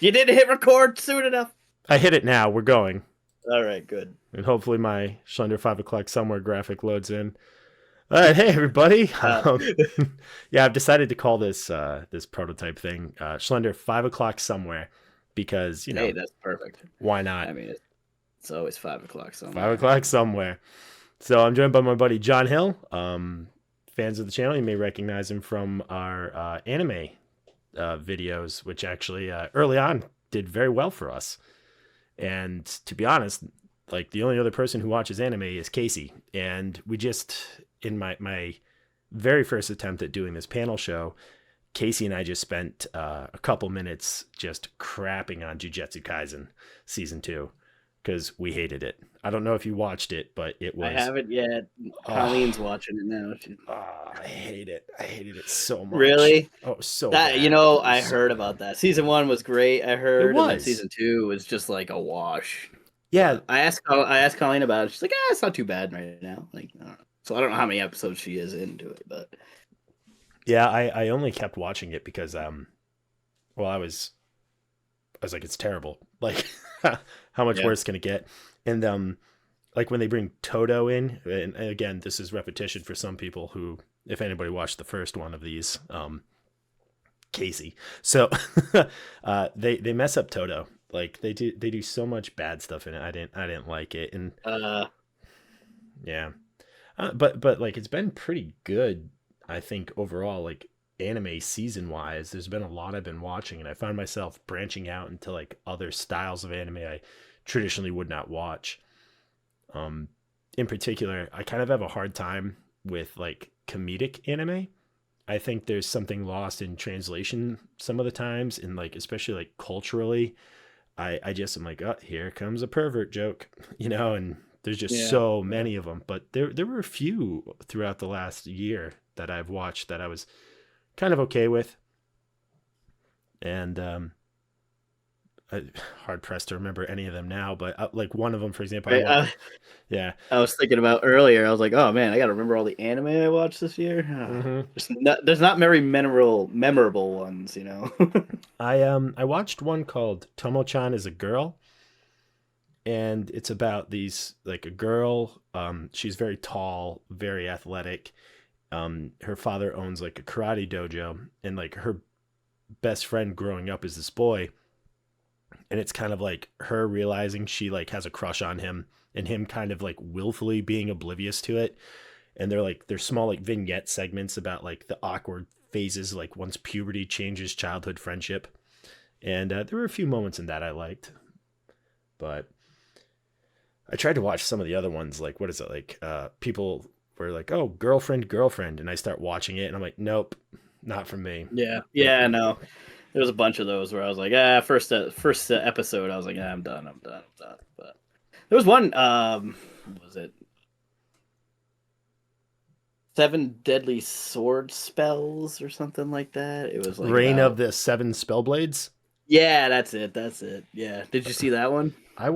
You didn't hit record soon enough. I hit it now. We're going. All right, good. And hopefully my Schlender 5 o'clock somewhere graphic loads in. All right, hey everybody. Yeah, I've decided to call this prototype thing Schlender 5 o'clock somewhere because Hey, that's perfect. why not? I mean, it's always 5 o'clock 5 somewhere. o'clock somewhere. So I'm joined by my buddy John Hill. Fans of the channel, you may recognize him from our anime videos, which actually early on did very well for us. And to be honest, like the only other person who watches anime is Casey. And we just, in my very first attempt at doing this panel show, Casey and I just spent a couple minutes just crapping on Jujutsu Kaisen season 2 because we hated it. I don't know if you watched it, but it was. I haven't yet. Colleen's watching it now. I hate it. I hated it so much. Really? Oh, so That bad. I heard about that. Season 1 was great. I heard, It and then was. season 2 was just like a wash. Yeah. I asked Colleen about it. She's like, it's not too bad right now. Like, I don't know. So I don't know how many episodes she is into it, but yeah, I only kept watching it because well, I was like, it's terrible. Like, how much worse can it get? And like when they bring Toto in, and again, this is repetition for some people who, if anybody watched the first one of these, Casey. So they mess up Toto. Like they do so much bad stuff in it. I didn't like it, and yeah, but like it's been pretty good. I think overall, like anime season wise, there's been a lot I've been watching, and I found myself branching out into like other styles of anime I traditionally would not watch. In particular, I kind of have a hard time with like comedic anime. I think there's something lost in translation some of the times, and like especially like culturally, I just am like, oh, here comes a pervert joke, and there's just so many of them. But there were a few throughout the last year that I've watched that I was kind of okay with, and hard pressed to remember any of them now. But like one of them, for example, yeah, I was thinking about earlier. I was like, oh man, I got to remember all the anime I watched this year. There's not very memorable ones, I watched one called Tomo-chan is a Girl, and it's about these like a girl. She's very tall, very athletic. Her father owns like a karate dojo, and like her best friend growing up is this boy, and it's kind of like her realizing she like has a crush on him, and him kind of like willfully being oblivious to it. And they're small like vignette segments about like the awkward phases, like once puberty changes childhood friendship. And there were a few moments in that I liked, but I tried to watch some of the other ones. Like, what is it? Like, people were like, oh, girlfriend. And I start watching it and I'm like, nope, not for me. Yeah. Yeah, no. There was a bunch of those where I was like, first episode, I was like, I'm done. But there was one, what was it? 7 Deadly Sword Spells or something like that. It was like Reign of the Seven Spellblades. Yeah, that's it. Yeah. Did you see that one? I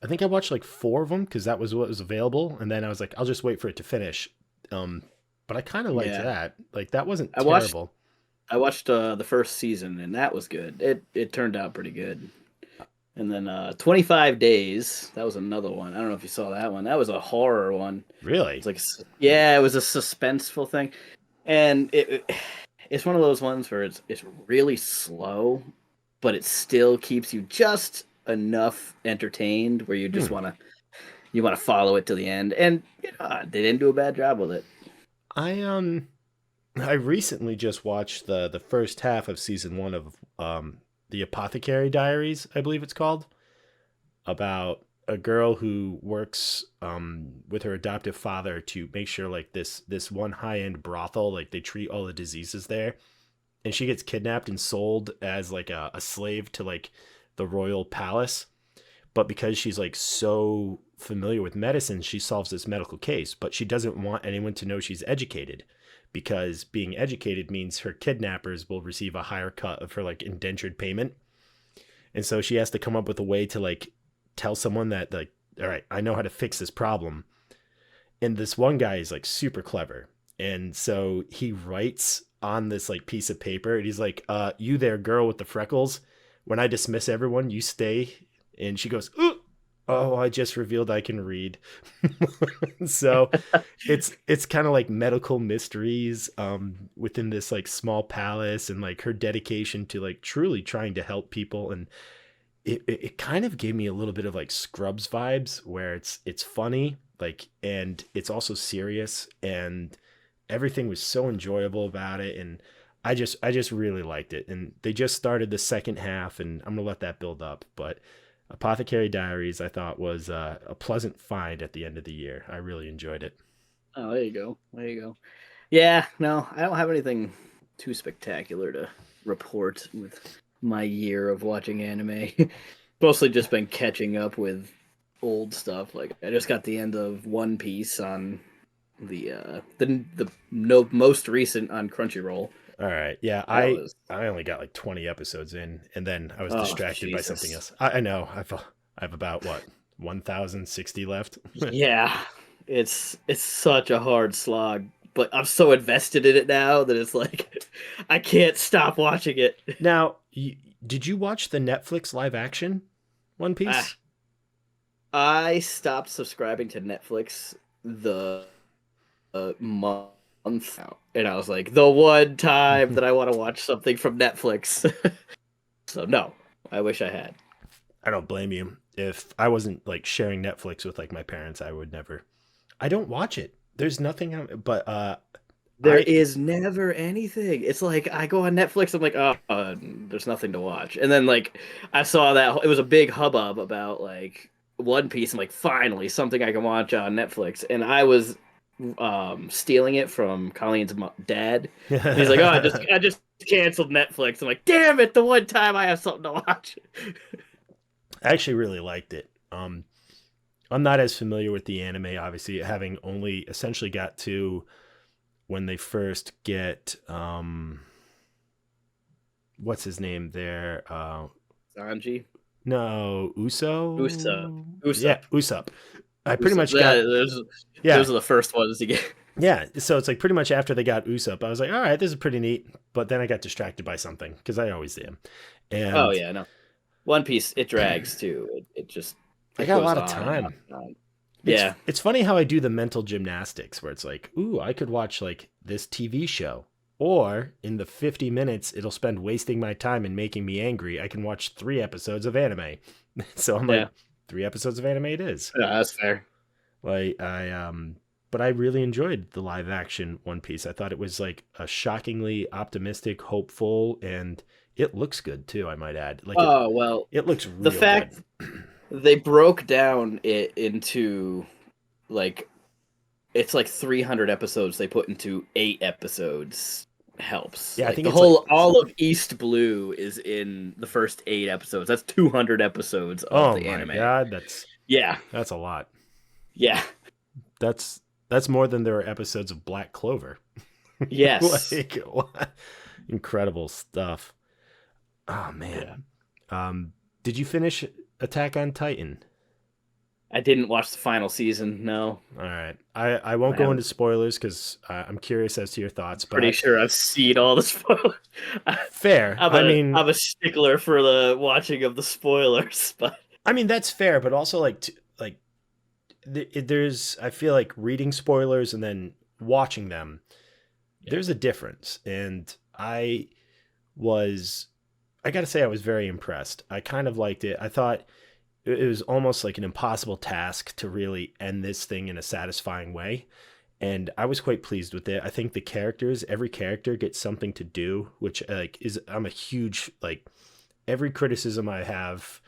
think I watched like 4 of them because that was what was available, and then I was like, I'll just wait for it to finish. But I kind of liked that. Like that wasn't terrible. I watched the first season, and that was good. It turned out pretty good. And then 25 Days, that was another one. I don't know if you saw that one. That was a horror one. Really? It's like, yeah, it was a suspenseful thing, and it's one of those ones where it's really slow, but it still keeps you just enough entertained where you just want to follow it to the end. And they didn't do a bad job with it. I recently just watched the first half of season 1 of the Apothecary Diaries, I believe it's called, about a girl who works with her adoptive father to make sure like this one high-end brothel, like they treat all the diseases there, and she gets kidnapped and sold as like a slave to like the royal palace. But because she's like so familiar with medicine, she solves this medical case, but she doesn't want anyone to know she's educated, because being educated means her kidnappers will receive a higher cut of her like indentured payment. And so she has to come up with a way to like tell someone that like, all right, I know how to fix this problem. And this one guy is like super clever. And so he writes on this like piece of paper, and he's like, you there, girl with the freckles, when I dismiss everyone, you stay. And she goes, ooh, oh, I just revealed I can read. So it's kind of like medical mysteries within this like small palace, and like her dedication to like truly trying to help people. And it kind of gave me a little bit of like Scrubs vibes, where it's funny, like, and it's also serious, and everything was so enjoyable about it. And I just really liked it. And they just started the second half, and I'm gonna let that build up. But Apothecary Diaries, I thought, was a pleasant find at the end of the year. I really enjoyed it. Oh, there you go. There you go. Yeah, no, I don't have anything too spectacular to report with my year of watching anime. Mostly just been catching up with old stuff. Like I just got the end of One Piece on the no most recent on Crunchyroll. All right. Yeah, That I was I only got like 20 episodes in, and then I was oh distracted by something Jesus. else. I know. I have about what 1,060 left. Yeah. It's such a hard slog, but I'm so invested in it now that it's like I can't stop watching it. Now, did you watch the Netflix live action One Ah, Piece? I stopped subscribing to Netflix the month out, and I was like, the one time that I want to watch something from Netflix. So no, I wish I had. I don't blame you. If I wasn't like sharing Netflix with like my parents, I would never. I don't watch it. There's nothing but There I is never anything. It's like I go on Netflix, I'm like, oh, there's nothing to watch. And then like I saw that it was a big hubbub about like One Piece. I'm like, finally, something I can watch on Netflix. And I was stealing it from Colleen's dad. And he's like, oh, I just canceled Netflix. I'm like, damn it, the one time I have something to watch. I actually really liked it. I'm not as familiar with the anime, obviously, having only essentially got to when they first get what's his name there? Sanji, No, Usopp, Uso. Yeah, Usopp, Usopp. I pretty Usopp. much got Those yeah, are the first ones to get. yeah. So it's like pretty much after they got Usopp, I was like, all right, this is pretty neat. But then I got distracted by something because I always am, Oh and yeah, no. One Piece, it drags too. It just I it got a goes lot of on and on time. and on. It's Yeah. it's funny how I do the mental gymnastics where it's like, ooh, I could watch like this TV show. Or in the 50 minutes it'll spend wasting my time and making me angry, I can watch 3 episodes of anime. So I'm like, Yeah. 3 episodes of anime it is. Yeah, that's fair. Like but I really enjoyed the live action One Piece. I thought it was like a shockingly optimistic, hopeful, and it looks good too, I might add. Like it Oh well, it looks the real good. fact they broke down it into like it's like 300 episodes they put into 8 episodes helps. Yeah, I Like think the it's like, whole all of East Blue is in the first 8 episodes. That's 200 episodes of oh the my anime. god, Yeah. that's a lot. Yeah. That's more than there are episodes of Black Clover. Yes. Like what? Incredible stuff. Oh Yeah. man. Did you finish Attack on Titan? I didn't watch the final season. No. All right. I won't I go haven't. into spoilers because I'm curious as to your thoughts. But Pretty sure I've seen all the spoilers. fair. I'm I'm a stickler for the watching of the spoilers, but I mean that's fair. But also like like there's I feel like reading spoilers and then watching them. yeah. There's a difference, and was I got to say I was very impressed. I kind of liked it. I thought it was almost like an impossible task to really end this thing in a satisfying way. And I was quite pleased with it. I think the characters, every character gets something to do, which like is I'm a huge like every criticism I have,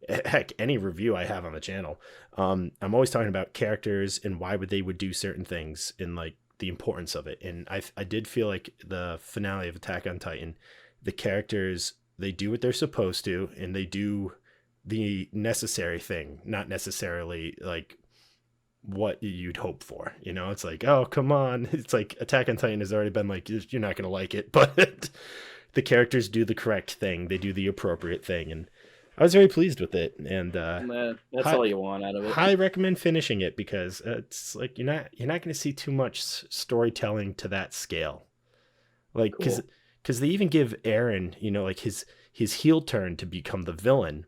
heck, any review I have on the channel, I'm always talking about characters and why would they would do certain things and like the importance of it. And I did feel like the finale of Attack on Titan, the characters they do what they're supposed to and they do the necessary thing, not necessarily like what you'd hope for. You know, it's like, oh, come on. It's like Attack on Titan has already been like, you're not going to like it, but the characters do the correct thing. They do the appropriate thing. And I was very pleased with it. And that's all you want out of it. highly recommend finishing it because it's like, you're not going to see too much storytelling to that scale. Like, Cool. cause they even give Aaron, like his heel turn to become the villain,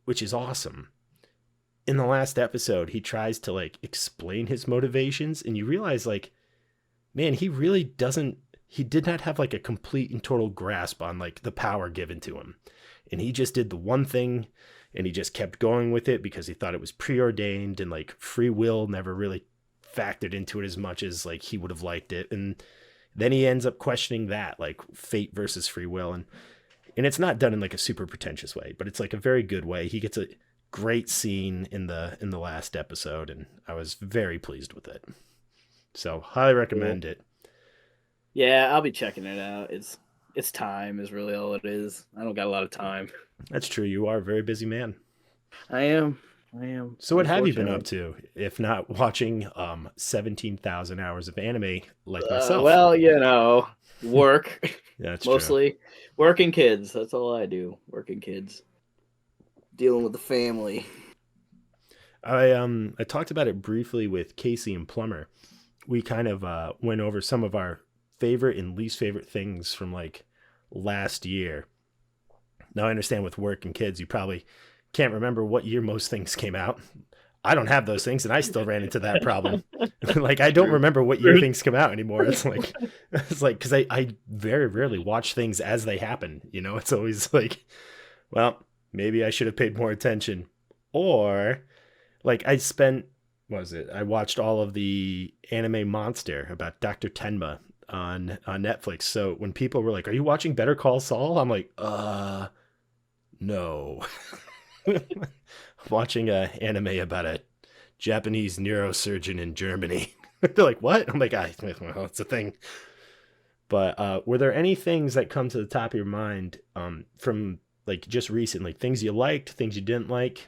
which is awesome. In the last episode, he tries to like explain his motivations, and you realize like, man, he really doesn't, he did not have like a complete and total grasp on like the power given to him. And he just did the one thing, and he just kept going with it because he thought it was preordained, and like free will never really factored into it as much as like he would have liked it. And then he ends up questioning that, like fate versus free will. And it's not done in like a super pretentious way, but it's like a very good way. He gets a great scene in the last episode, and I was very pleased with it. So highly recommend it. Yeah, I'll be checking it out. It's time is really all it is. I don't got a lot of time. That's true. You are a very busy man. I am. So what have you been up to, if not watching 17,000 hours of anime like myself? Well, you know, work. Yeah, that's mostly true. Working kids. That's all I do. Working kids. Dealing with the family. I talked about it briefly with Casey and Plummer. We kind of went over some of our favorite and least favorite things from like last year. Now I understand with work and kids, you probably can't remember what year most things came out. I don't have those things, and I still ran into that problem. Like, I don't remember what year things come out anymore. It's like because I very rarely watch things as they happen. You know, it's always like, well, maybe I should have paid more attention, or like I spent, what was it? I watched all of the anime Monster about Dr. Tenma on Netflix. So when people were like, "Are you watching Better Call Saul?" I'm like, no. Watching a anime about a Japanese neurosurgeon in Germany. They're like, what? I'm like, well, it's a thing. But were there any things that come to the top of your mind from like just recently? Things you liked, things you didn't like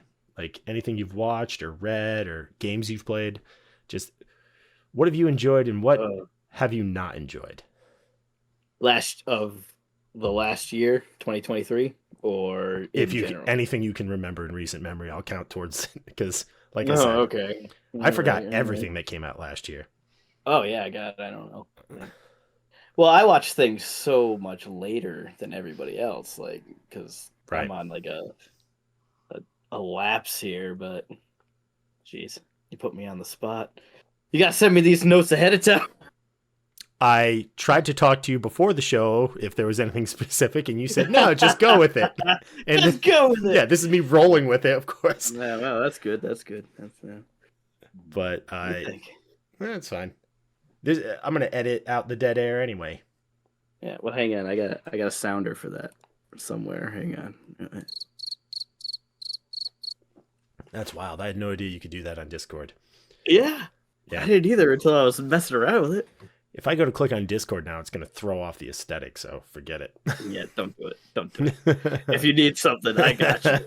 anything you've watched or read or games you've played? Just what have you enjoyed and what have you not enjoyed? Last year, 2023, or if you general? Anything you can remember in recent memory, I'll count towards, because like I said, okay. I forgot everything that came out last year. Oh yeah, I don't know. Well, I watch things so much later than everybody else, like because I'm on like a lapse here. But jeez, you put me on the spot. You gotta send me these notes ahead of time. I tried to talk to you before the show if there was anything specific, and you said, no, just go with it. And just go with it. Yeah, this is me rolling with it, of course. Yeah, well, that's good. But that's fine. I'm going to edit out the dead air anyway. Yeah, well, hang on. I got a sounder for that somewhere. Hang on. That's wild. I had no idea you could do that on Discord. Yeah. I didn't either until I was messing around with it. If I go to click on Discord now, it's going to throw off the aesthetic, so forget it. Yeah, don't do it. Don't do it. If you need something, I got you.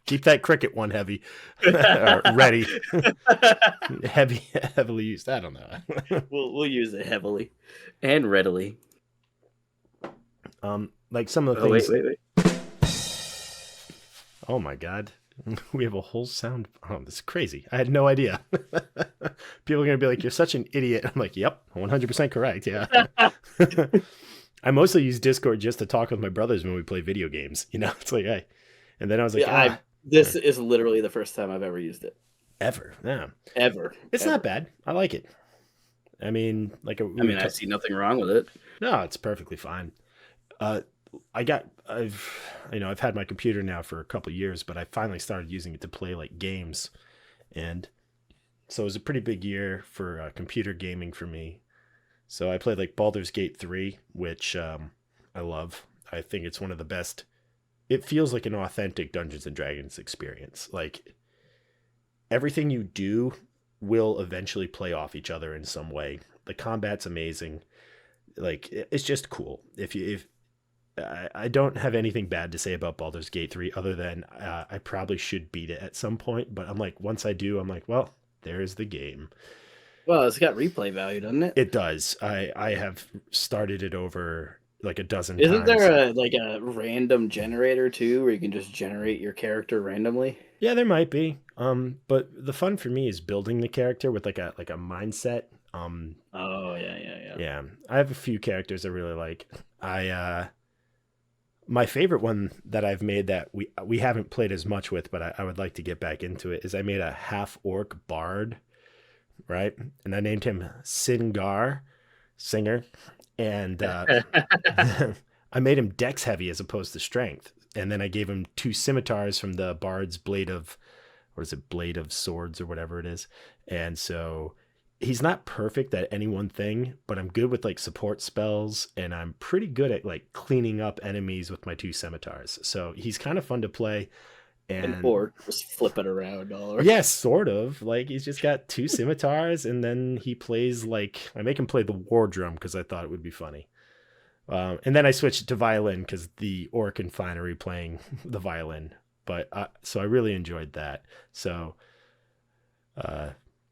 Keep that cricket one heavy. Ready. Heavily used. I don't know. We'll use it heavily and readily. Like some of the things. Wait. Oh my God. We have a whole sound. Oh, this is crazy. I had no idea. People are going to be like, you're such an idiot. I'm like, yep, 100% correct. Yeah. I mostly use Discord just to talk with my brothers when we play video games. You know, it's like, hey. And then I was like, this is literally the first time I've ever used it. Ever. Yeah. Ever. It's not bad. I like it. I mean, like, I see nothing wrong with it. No, it's perfectly fine. I've had my computer now for a couple of years, but I finally started using it to play like games. And so it was a pretty big year for computer gaming for me. So I played like Baldur's Gate 3, which I love. I think it's one of the best. It feels like an authentic Dungeons and Dragons experience. Like everything you do will eventually play off each other in some way. The combat's amazing. Like it's just cool. I don't have anything bad to say about Baldur's Gate 3 other than I probably should beat it at some point. But I'm like, once I do, I'm like, well, there's the game. Well, it's got replay value, doesn't it? It does. I have started it over like a dozen times. Isn't there a random generator too, where you can just generate your character randomly? Yeah, there might be. But the fun for me is building the character with like a mindset. Oh yeah. Yeah, I have a few characters I really like. My favorite one that I've made that we haven't played as much with, but I would like to get back into it, is I made a half orc bard, right? And I named him Singar, singer, and I made him dex heavy as opposed to strength. And then I gave him two scimitars from the bard's blade of, or is it blade of swords or whatever it is. And so he's not perfect at any one thing, but I'm good with like support spells, and I'm pretty good at like cleaning up enemies with my two scimitars. So he's kind of fun to play. An And orc just flip it around all over. yes, sort of. Like he's just got two scimitars, and then he plays like, I make him play the war drum because I thought it would be funny. And then I switched to violin because the orc and finery playing the violin. But so I really enjoyed that. So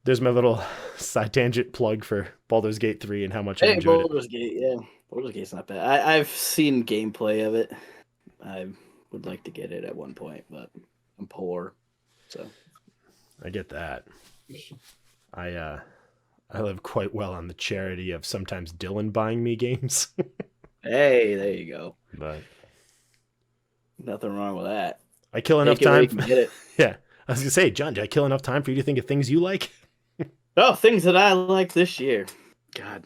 there's my little side tangent plug for Baldur's Gate 3 and how much I Hey, enjoyed it. Baldur's Gate, yeah. Baldur's Gate's not bad. I've seen gameplay of it. I would like to get it at one point, but I'm poor. So I get that. I live quite well on the charity of sometimes Dylan buying me games. hey, there you go. But Nothing wrong with that. I kill enough Take it where you time. can get it. Yeah. I was gonna say, John, did I kill enough time for you to think of things you like? Oh, things that I liked this year. God,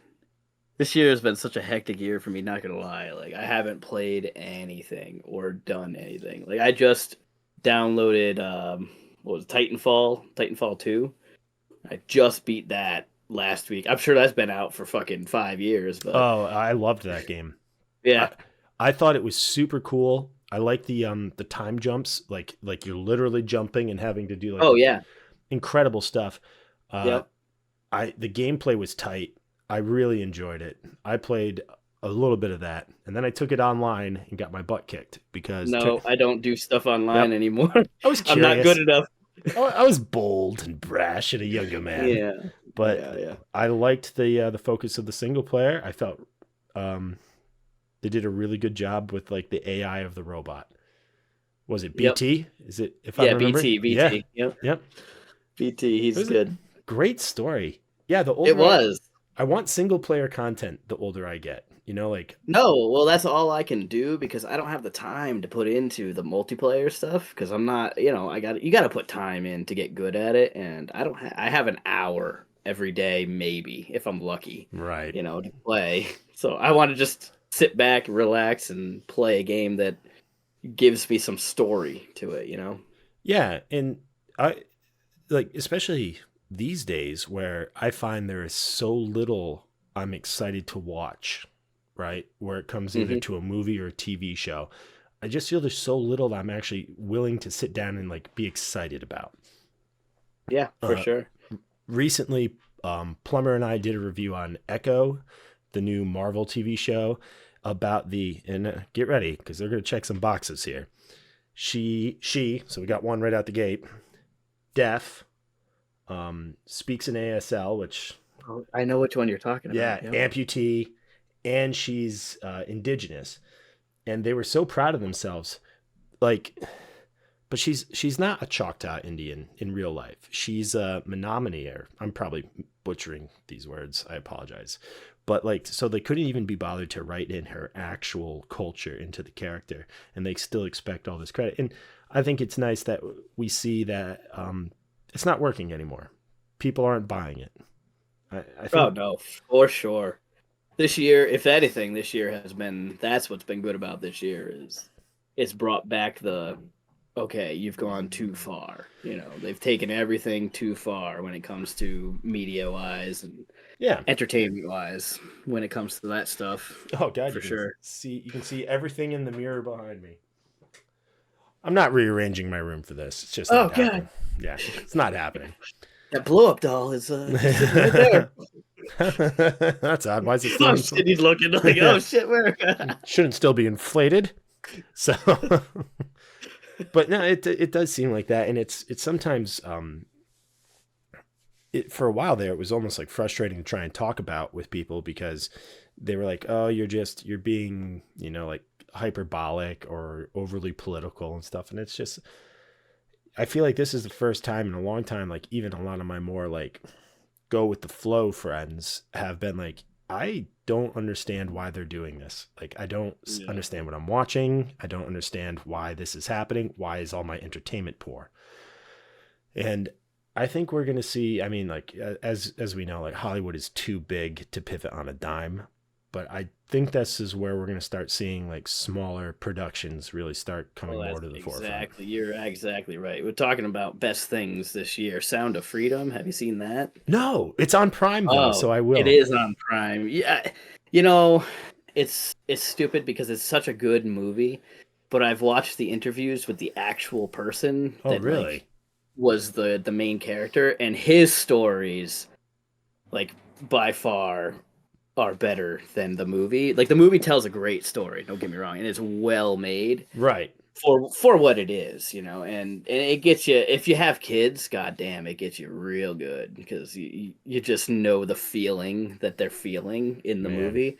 this year has been such a hectic year for me. Not gonna lie, like I haven't played anything or done anything. Like I just downloaded what was it, Titanfall 2. I just beat that last week. I'm sure that's been out for fucking 5 years, but Oh, I loved that game. yeah. I thought it was super cool. I like the time jumps, like you're literally jumping and having to do like Oh yeah. incredible stuff. Yep. The gameplay was tight. I really enjoyed it. I played a little bit of that, and then I took it online and got my butt kicked because No, I don't do stuff online anymore. I was I'm curious. not good enough. I was bold and brash and a younger man. Yeah. But Yeah. I liked the focus of the single player. I felt they did a really good job with like the AI of the robot. Was it BT? Is it, if I remember? BT. Yeah. Yep. BT, he's good. Great story. Yeah, the older It was. I want single player content the older I get. You know, like No, well, that's all I can do because I don't have the time to put into the multiplayer stuff because I'm not, you got to put time in to get good at it, and I have an hour every day maybe if I'm lucky, right. To play. So I want to just sit back, relax, and play a game that gives me some story to it, Yeah, and I like especially these days where I find there is so little I'm excited to watch, right? Where it comes either to a movie or a TV show. I just feel there's so little that I'm actually willing to sit down and like be excited about. Yeah, for sure. Recently, Plumber and I did a review on Echo, the new Marvel TV show about and get ready because they're going to check some boxes here. She, so we got one right out the gate, deaf, speaks in ASL, which I know which one you're talking about. Yeah, amputee, and she's indigenous, and they were so proud of themselves. Like, but she's not a Choctaw Indian in real life. She's a Menominee, or I'm probably butchering these words. I apologize. But like, so they couldn't even be bothered to write in her actual culture into the character, and they still expect all this credit. And I think it's nice that we see that it's not working anymore. People aren't buying it. I think, oh no, for sure. This year, if anything, that's what's been good about this year is it's brought back okay, you've gone too far. They've taken everything too far when it comes to media wise and entertainment wise when it comes to that stuff. Oh God, for sure. You can see everything in the mirror behind me. I'm not rearranging my room for this. It's just not happening. Yeah, it's not happening. That blow up doll is right there. That's odd. Why is it still? He's looking like, oh shit, where? Shouldn't still be inflated. So, but no, it does seem like that, and it's sometimes for a while there, it was almost like frustrating to try and talk about with people because they were like, oh, you're being, like hyperbolic or overly political and stuff. And it's just, I feel like this is the first time in a long time, like even a lot of my more like go with the flow friends have been like, I don't understand why they're doing this. Like, I don't Yeah. understand what I'm watching. I don't understand why this is happening. Why is all my entertainment poor? And I think we're going to see, I mean, like, as we know, like, Hollywood is too big to pivot on a dime. But I think this is where we're going to start seeing like smaller productions really start coming Well, more that's to the forefront. exactly. You're exactly right. We're talking about best things this year. Sound of Freedom. Have you seen that? No, it's on Prime though, Oh, so I it will. is on Prime. Yeah, you know, it's stupid because it's such a good movie, but I've watched the interviews with the actual person Oh, that like really? was the main character, and his stories like by far are better than the movie. Like the movie tells a great story, don't get me wrong, and it's well made Right. for what it is, and it gets you if you have kids, goddamn, it gets you real good because you just know the feeling that they're feeling in the Man, movie.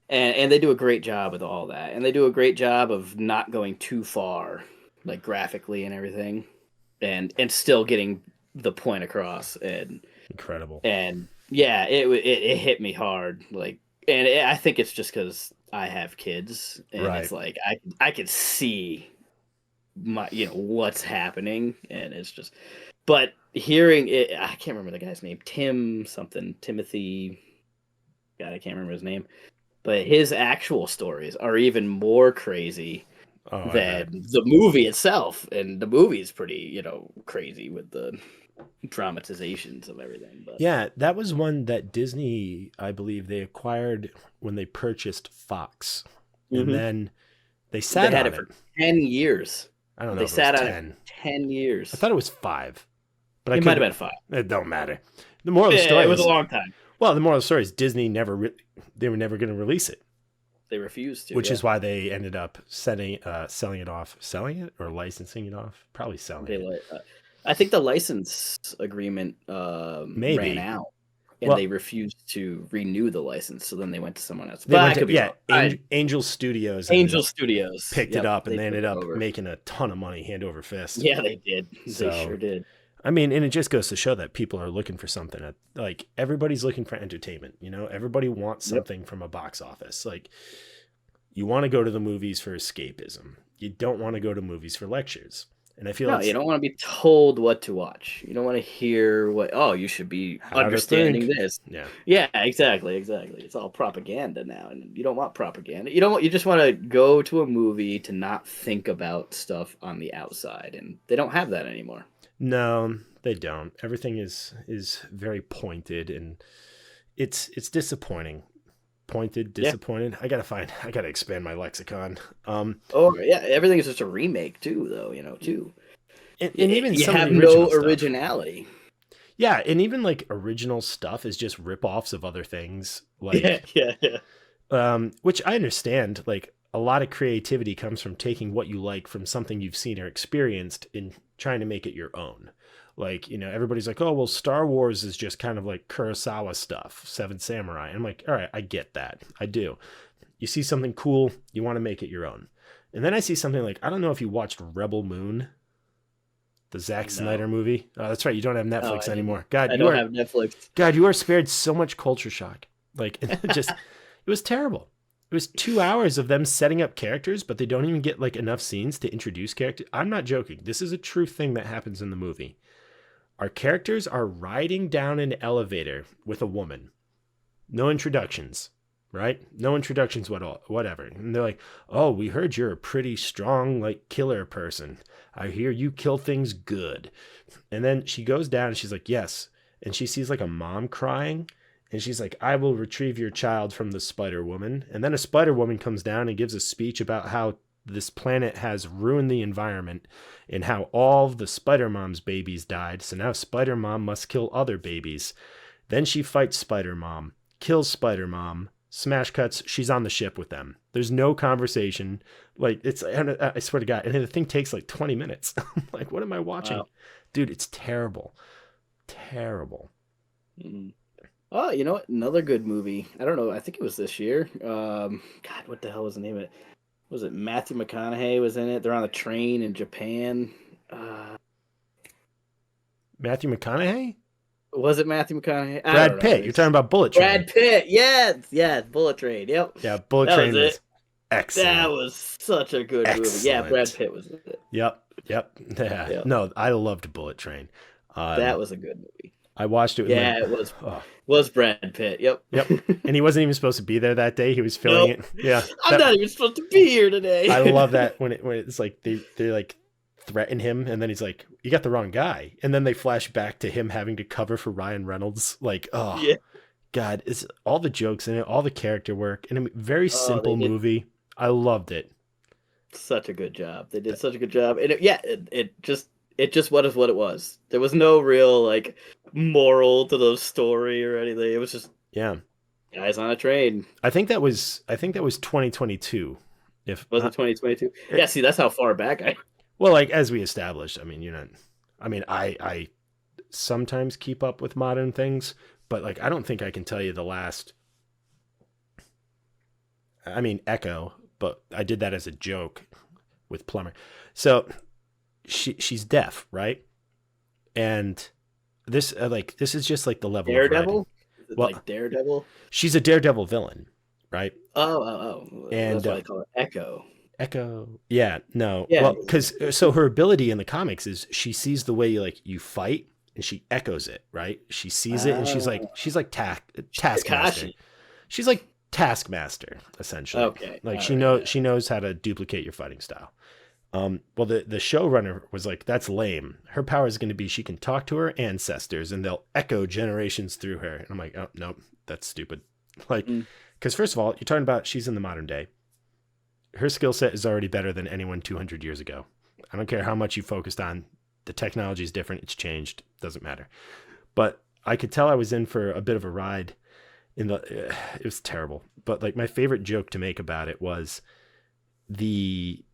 And they do a great job with all that. And they do a great job of not going too far, like graphically and everything, and still getting the point across. incredible. And yeah, it hit me hard. Like, I think it's just because I have kids, and Right. it's like I could see my what's happening, and it's just. But hearing it, I can't remember the guy's name. Tim something, Timothy. God, I can't remember his name. But his actual stories are even more crazy Oh, I bet. than the movie itself, and the movie is pretty, crazy with the dramatizations of everything. But Yeah, that was one that Disney, I believe, they acquired when they purchased Fox. And hmm then they they sat had on it it. for 10 years. I don't know They if it was sat on it for 10. 10 years. I thought it was 5, but I It might have could. been 5. It don't matter. The moral of the Yeah, it story was a is, long time. well, the moral of the story is Disney they were never going to release it, They refused to. which Yeah, is why they ended up selling it off, selling it or licensing it off, probably selling they it. let. I think the license agreement ran Maybe. out, and Well, they refused to renew the license. So then they went to someone else. they But went I to, could be yeah, wrong. I Angel Studios ended Angel up Studios. picked it Yep, up, and they they took ended it up over. making a ton of money hand over fist. Yeah, they did. They So, sure did. I mean, and it just goes to show that people are looking for something. Like, everybody's looking for entertainment. Everybody wants Yep. something from a box office. Like, you want to go to the movies for escapism. You don't want to go to movies for lectures. And I feel No, you it's don't want to be told what to watch. You don't want to hear what. Oh, you should be how to understanding think. this. Yeah. Yeah, exactly, exactly. It's all propaganda now, and you don't want propaganda. You don't. You just want to go to a movie to not think about stuff on the outside, and they don't have that anymore. No, they don't. Everything is very pointed, and it's disappointing. Pointed, Yeah. disappointed. I gotta expand my lexicon. Oh, yeah. Everything is just a remake too, though. Too. And even You some of have the original no stuff. originality. Yeah, and even like original stuff is just rip-offs of other things. Yeah, Like, yeah, yeah. which I understand. Like, a lot of creativity comes from taking what you like from something you've seen or experienced and trying to make it your own. Like, everybody's like, oh, well, Star Wars is just kind of like Kurosawa stuff, Seven Samurai. And I'm like, all right, I get that. I do. You see something cool, you want to make it your own. And then I see something like, I don't know if you watched Rebel Moon, the Zack No, Snyder movie. Oh, that's right. You don't have no, Netflix I didn't. anymore. God, I don't have Netflix. You are spared so much culture shock. Like, it was terrible. It was 2 hours of them setting up characters, but they don't even get like enough scenes to introduce characters. I'm not joking. This is a true thing that happens in the movie. Our characters are riding down an elevator with a woman. No introductions, right? No introductions whatever. And they're like, "Oh, we heard you're a pretty strong like killer person. I hear you kill things good." And then she goes down and she's like, "Yes." And she sees like a mom crying, and she's like, "I will retrieve your child from the Spider Woman." And then a Spider Woman comes down and gives a speech about how this planet has ruined the environment and how all of the Spider Mom's babies died. So now Spider Mom must kill other babies. Then she fights Spider Mom, kills Spider Mom, smash cuts, she's on the ship with them. There's no conversation. Like, I swear to God. And the thing takes like 20 minutes. I'm like, what am I watching? Wow. Dude, it's terrible. Terrible. Mm. Oh, you know what? Another good movie. I don't know. I think it was this year. God, what the hell was the name of it? Was it Matthew McConaughey was in it? They're on a train in Japan. Matthew McConaughey? Was it Matthew McConaughey? I Brad don't know. Pitt. You're talking about Bullet Train. Brad Pitt. Yes, yes. Bullet Train. Yep. Yeah, Bullet That was Train it. was That excellent. was such a good movie. Yeah, Brad Excellent. Pitt was it. Yep. Yep. Yeah. Yep. No, I loved Bullet Train. That was a good movie. I watched it with my. Yeah, it was Oh, Brad Pitt. Yep. yep. And he wasn't even supposed to be there that day. He was filming Nope. it. Yeah. I'm not even supposed to be here today. I love that when it's like they like threaten him and then he's like, you got the wrong guy. And then they flash back to him having to cover for Ryan Reynolds. Like, oh Yeah. God, it's all the jokes in it, all the character work, and a very simple they did movie. I loved it. such a good job. They did such a good job. And it just was what it was. There was no real like moral to the story or anything. It was just Yeah. guys on a train. I think that was 2022. If Was it 2022? Yeah, see, that's how far back I. well, like as we established, I mean, you're not. I mean, I sometimes keep up with modern things, but like I don't think I can tell you the last. I mean, Echo, but I did that as a joke with Plumber. So she's deaf, right? And this this is just like the level of writing. Daredevil? Is it Well, like Daredevil? she's a Daredevil villain, right? Oh. And That's why I call it Echo. Echo. Yeah, no. Yeah. Well, because so her ability in the comics is she sees the way like you fight and she echoes it, right? She sees it and she's like Taskmaster. Takashi. She's like Taskmaster essentially. Okay. Like All she knows how to duplicate your fighting style. Well, the showrunner was like, that's lame. Her power is going to be she can talk to her ancestors and they'll echo generations through her. And I'm like, oh, nope, that's stupid. Like, because first of all, you're talking about she's in the modern day. Her skill set is already better than anyone 200 years ago. I don't care how much you focused on. The technology is different. It's changed. Doesn't matter. But I could tell I was in for a bit of a ride. It was terrible. But like my favorite joke to make about it was the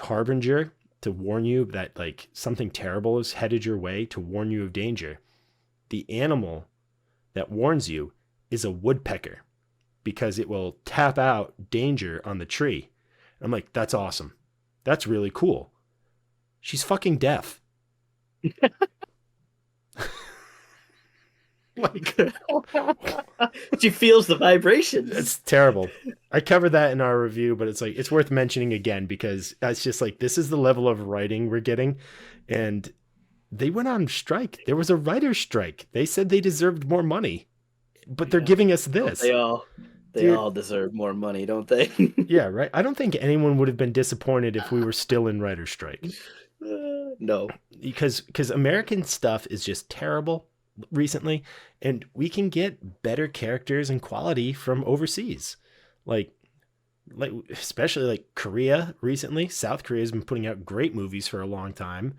harbinger to warn you that like something terrible is headed your way, to warn you of danger. The animal that warns you is a woodpecker because it will tap out danger on the tree. I'm like, that's awesome. That's really cool. She's fucking deaf. Like, she feels the vibrations. it's terrible. I covered that in our review, but it's like, it's worth mentioning again because it's just like, this is the level of writing we're getting. And they went on strike. There was a writer's strike. They said they deserved more money, but they're giving us this. They all deserve more money, don't they? Yeah, right. I don't think anyone would have been disappointed if we were still in writer's strike. No. Because American stuff is just terrible recently, and we can get better characters and quality from overseas. Like especially like Korea recently. South Korea has been putting out great movies for a long time.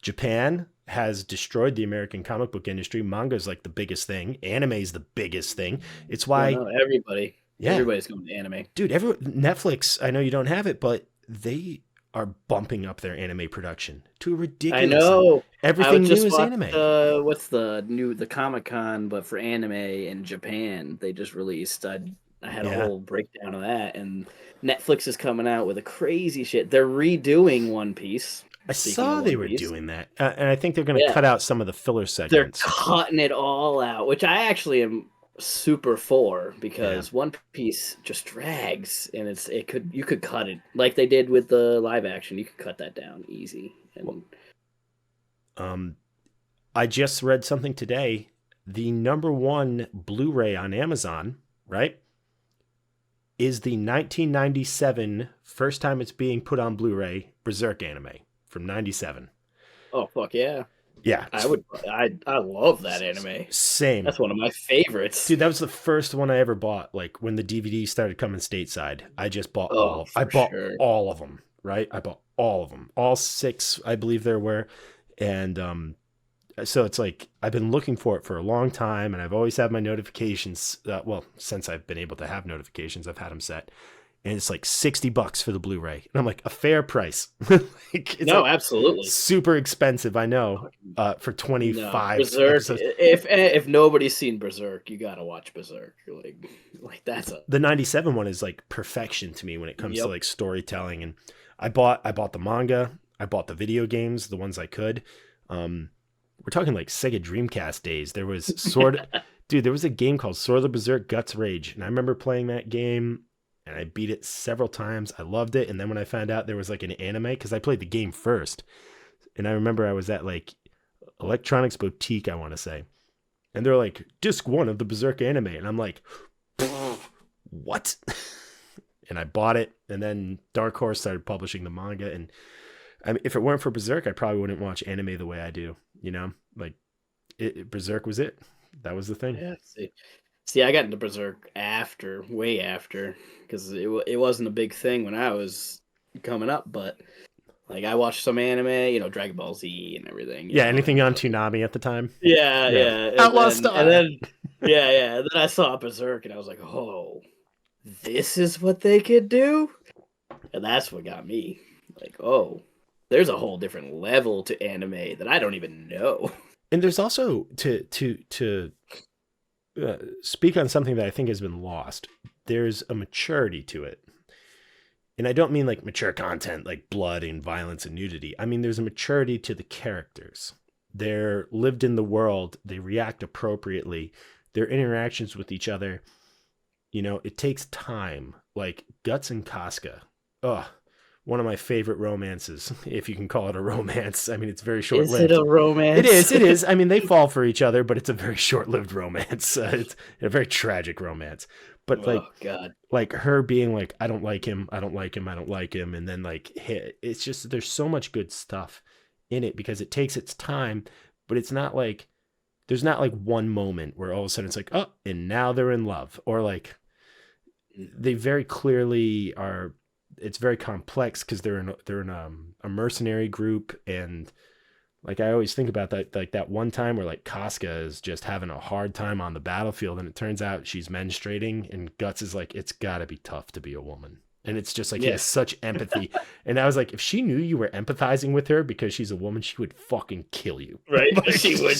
Japan has destroyed the American comic book industry. Manga is like the biggest thing. Anime is the biggest thing. It's why everybody's going to anime. Dude, Netflix, I know you don't have it, but they are bumping up their anime production to a ridiculous. I know. Everything new is anime. What's the Comic-Con, but for anime in Japan, they just released. I had a whole breakdown of that, and Netflix is coming out with a crazy shit. They're redoing One Piece. I saw they were doing that, and I think they're going to cut out some of the filler segments. They're cutting it all out, which I actually am super for, because One Piece just drags, and you could cut it like they did with the live action. You could cut that down easy. I just read something today. The #1 Blu-ray on Amazon, right, is the 1997 first time it's being put on Blu-ray Berserk anime from 97. Oh fuck yeah. Yeah. I love that anime. Same. That's one of my favorites. Dude, that was the first one I ever bought. Like when the DVD started coming stateside, I just bought all of them, right? I bought all of them. All 6, I believe there were. And so it's like I've been looking for it for a long time, and I've always had my notifications. Since I've been able to have notifications, I've had them set. And it's like $60 for the Blu-ray. And I'm like, a fair price. Absolutely. Super expensive, I know, for 25. Berserk, episodes. If nobody's seen Berserk, you gotta watch Berserk. Like that's the 97 one is like perfection to me when it comes to like storytelling. And I bought the manga, I bought the video games, the ones I could. we're talking like Sega Dreamcast days. There was dude, there was a game called Sword of Berserk Guts Rage, and I remember playing that game, and I beat it several times. I loved it, and then when I found out there was like an anime, because I played the game first, and I remember I was at like Electronics Boutique, I want to say, and they're like disc 1 of the Berserk anime, and I'm like, what? And I bought it, and then Dark Horse started publishing the manga, and I mean, if it weren't for Berserk, I probably wouldn't watch anime the way I do. You know, like Berserk was it. That was the thing. Yeah. See, I got into Berserk way after, because it wasn't a big thing when I was coming up. But like, I watched some anime, Dragon Ball Z and everything. Yeah, anything on Toonami at the time. Yeah. Outlaw Star. And then And then I saw Berserk, and I was like, oh, this is what they could do, and that's what got me. Like, oh, there's a whole different level to anime that I don't even know. And there's also to speak on something that I think has been lost. There's a maturity to it. And I don't mean like mature content, like blood and violence and nudity. I mean, there's a maturity to the characters. They're lived in the world. They react appropriately. Their interactions with each other, it takes time. Like Guts and Casca. Ugh. One of my favorite romances, if you can call it a romance. I mean, it's very short-lived. Is it a romance? It is. I mean, they fall for each other, but it's a very short-lived romance. It's a very tragic romance. But God, like her being like, I don't like him, I don't like him, I don't like him, and then like it's just there's so much good stuff in it because it takes its time, but it's not like there's not like one moment where all of a sudden it's like, oh, and now they're in love, or like they very clearly are. It's very complex because they're in a mercenary group, and like I always think about that, like that one time where like Casca is just having a hard time on the battlefield, and it turns out she's menstruating, and Guts is like, it's got to be tough to be a woman. And it's just like, he has such empathy. And I was like, if she knew you were empathizing with her because she's a woman, she would fucking kill you. Right? Like, she would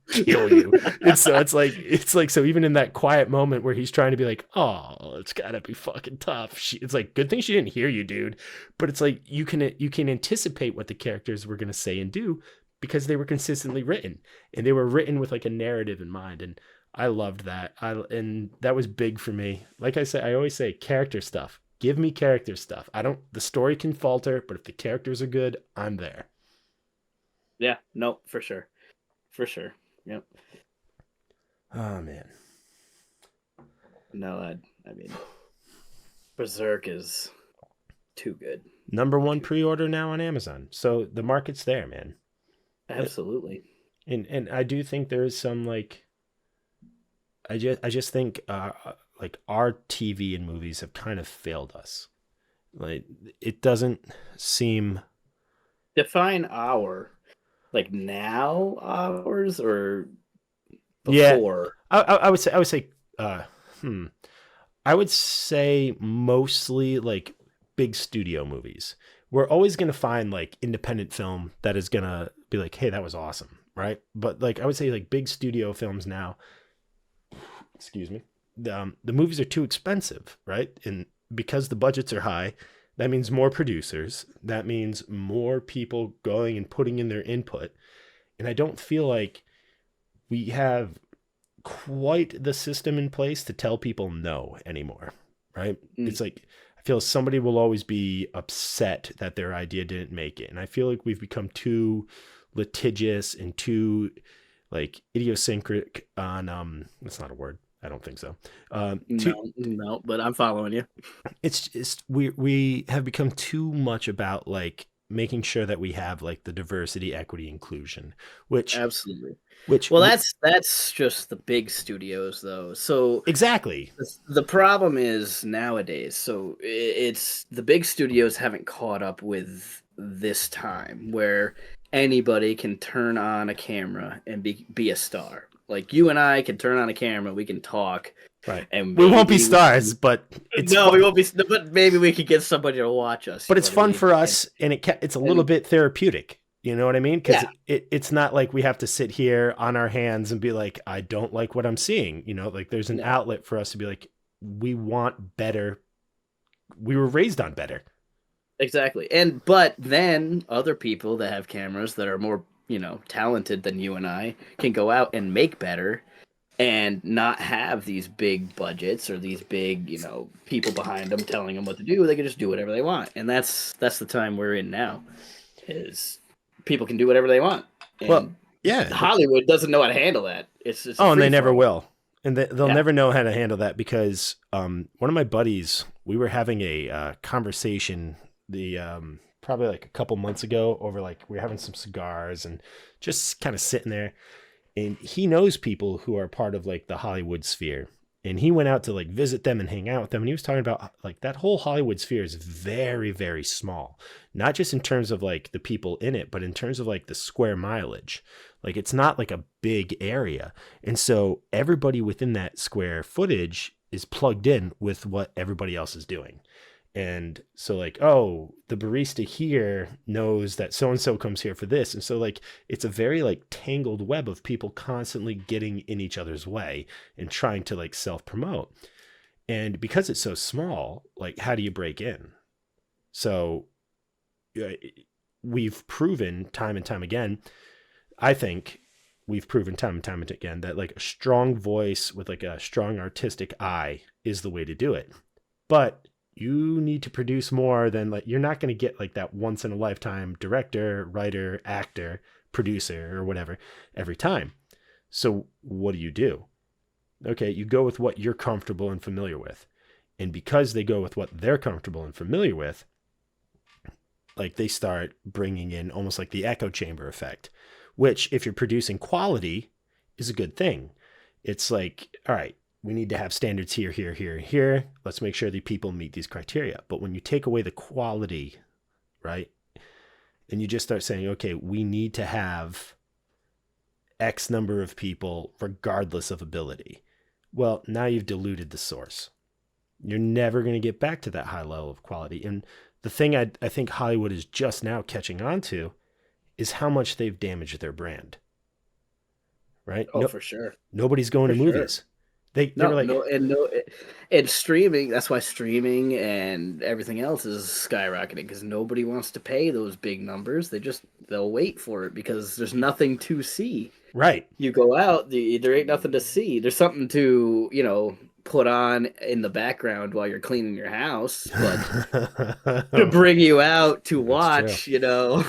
kill you. And so it's like, so even in that quiet moment where he's trying to be like, oh, it's gotta be fucking tough. It's like, good thing she didn't hear you, dude. But it's like, you can anticipate what the characters were going to say and do because they were consistently written, and they were written with like a narrative in mind. And I loved that. And that was big for me. Like I say, I always say character stuff. Give me character stuff. The story can falter, but if the characters are good, I'm there. Yeah, no, for sure. For sure. Yep. Oh man. No, I mean, Berserk is too good. #1 pre-order now on Amazon. So the market's there, man. Absolutely. And I do think there is some like I just think like our TV and movies have kind of failed us. Like it doesn't seem. Define our, like now hours or before. Yeah, I would say I would say mostly like big studio movies. We're always going to find like independent film that is going to be like, hey, that was awesome, right? But like I would say like big studio films now, excuse me, the movies are too expensive, right? And because the budgets are high, that means more producers. That means more people going and putting in their input. And I don't feel like we have quite the system in place to tell people no anymore, right? It's like, I feel somebody will always be upset that their idea didn't make it. And I feel like we've become too litigious and too like idiosyncratic on, that's not a word. I don't think so. No, but I'm following you. It's just, we have become too much about like making sure that we have like the diversity, equity, inclusion, which absolutely. Well, that's just the big studios though. So exactly. The problem is nowadays. So it's the big studios haven't caught up with this time where anybody can turn on a camera and be a star. Like you and I can turn on a camera, we can talk, right? And we won't be stars, but it's fun. We won't be. But maybe we could get somebody to watch us. But it's fun for us, and it's a little bit therapeutic. You know what I mean? Because it's not like we have to sit here on our hands and be like, I don't like what I'm seeing. Like there's an outlet for us to be like, we want better. We were raised on better. Exactly, but then other people that have cameras that are more talented than you and I can go out and make better and not have these big budgets or these big, people behind them telling them what to do. They can just do whatever they want. And that's the time we're in now, is people can do whatever they want. Well, And yeah. Hollywood doesn't know how to handle that. It's and they never will. And they'll Yeah. never know how to handle that, because one of my buddies, we were having a conversation probably like a couple months ago over, like, we were having some cigars and just kind of sitting there. And he knows people who are part of like the Hollywood sphere. And he went out to like visit them and hang out with them. And he was talking about like that whole Hollywood sphere is very, very small, not just in terms of like the people in it, but in terms of like the square mileage. Like, it's not like a big area. And so everybody within that square footage is plugged in with what everybody else is doing. And so, like, oh, the barista here knows that so-and-so comes here for this. And so, like, it's a very like tangled web of people constantly getting in each other's way and trying to like self-promote. And because it's so small, like, how do you break in? So we've proven time and time again, I think we've proven time and time again that like a strong voice with like a strong artistic eye is the way to do it. But you need to produce more than, like, you're not going to get like that once in a lifetime director, writer, actor, producer, or whatever every time. So what do? Okay, you go with what you're comfortable and familiar with. And because they go with what they're comfortable and familiar with, like, they start bringing in almost like the echo chamber effect, which, if you're producing quality, is a good thing. It's like, all right, we need to have standards here, here, here, here. Let's make sure the people meet these criteria. But when you take away the quality, right, and you just start saying, okay, we need to have X number of people regardless of ability, well, now you've diluted the source. You're never going to get back to that high level of quality. And the thing I think Hollywood is just now catching on to is how much they've damaged their brand. Right? Oh, for sure. Nobody's going to movies. Sure. They were like, and streaming. That's why streaming and everything else is skyrocketing, because nobody wants to pay those big numbers. They'll wait for it because there's nothing to see. Right. You go out, there ain't nothing to see. There's something to put on in the background while you're cleaning your house, but to bring you out to watch,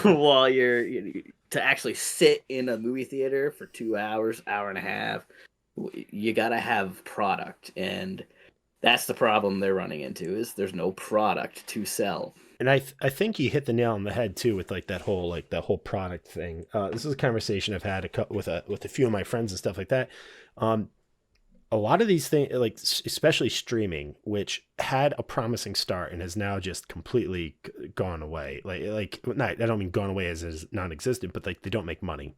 while you're to actually sit in a movie theater for 2 hours, hour and a half. You got to have product, and that's the problem they're running into, is there's no product to sell. And I think you hit the nail on the head too with like that whole product thing. This is a conversation I've had with a few of my friends and stuff like that. A lot of these things, like especially streaming, which had a promising start and has now just completely gone away. Like not, I don't mean gone away as non-existent, but like they don't make money.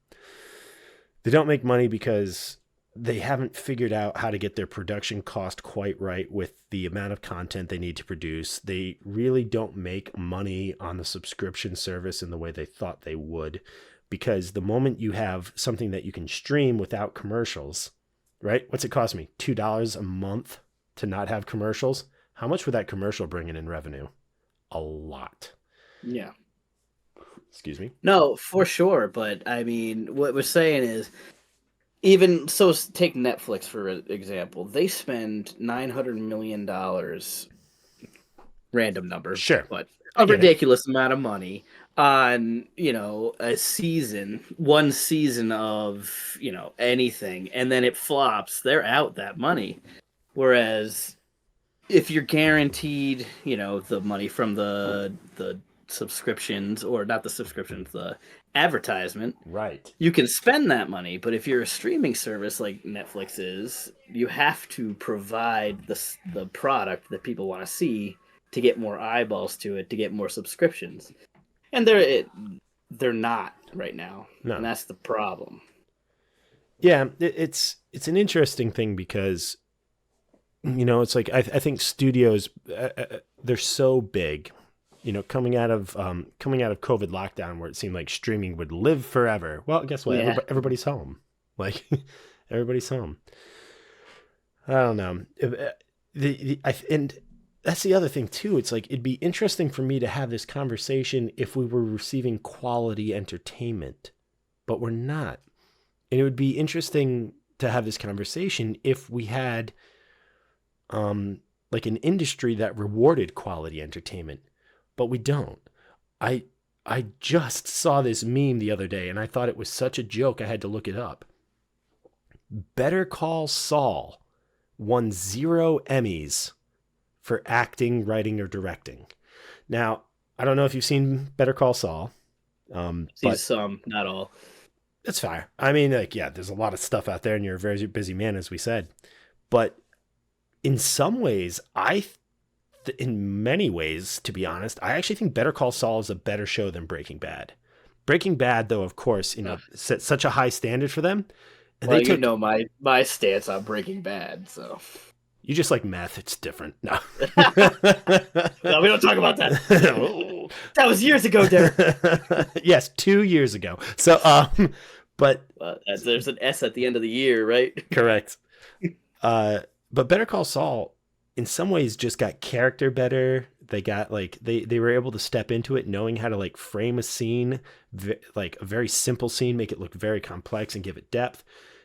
They don't make money because they haven't figured out how to get their production cost quite right with the amount of content they need to produce. They really don't make money on the subscription service in the way they thought they would, because the moment you have something that you can stream without commercials, right? What's it cost me? $2 a month to not have commercials? How much would that commercial bring in revenue? A lot. Yeah. Excuse me? No, for sure. But I mean, what we're saying is, even so, take Netflix for example. They spend $900 million, random number, sure, but a ridiculous amount of money on a season, one season of anything, and then it flops. They're out that money. Whereas if you're guaranteed, the money from the subscriptions, or not the subscriptions, the advertisement, right, you can spend that money. But if you're a streaming service like Netflix is, you have to provide the product that people want to see to get more eyeballs to it, to get more subscriptions, and they're not right now. No. And that's the problem. Yeah, it's an interesting thing because it's like I think studios, they're so big. Coming out of COVID lockdown, where it seemed like streaming would live forever. Well, guess what? Yeah. Everybody's home. Like, everybody's home. I don't know. And that's the other thing too. It's like, it'd be interesting for me to have this conversation if we were receiving quality entertainment, but we're not. And it would be interesting to have this conversation if we had like an industry that rewarded quality entertainment, but we don't. I I just saw this meme the other day and I thought it was such a joke I had to look it up. Better Call Saul won 0 Emmys for acting, writing, or directing. Now, I don't know if you've seen Better Call Saul, See but some, not all. that's fair. I mean, like, yeah, there's a lot of stuff out there, and you're a very busy man, as we said. But in some ways, in many ways, to be honest, I actually think Better Call Saul is a better show than Breaking Bad. Breaking Bad, though, of course, set such a high standard for them. And well, you know my stance on Breaking Bad, so. You just like meth. It's different. No. No, we don't talk about that. That was years ago, Derek. Yes, 2 years ago. So, but there's an S at the end of the year, right? Correct. But Better Call Saul, in some ways, just got character better. They got like they were able to step into it, knowing how to like frame a scene, like a very simple scene, make it look very complex and give it depth.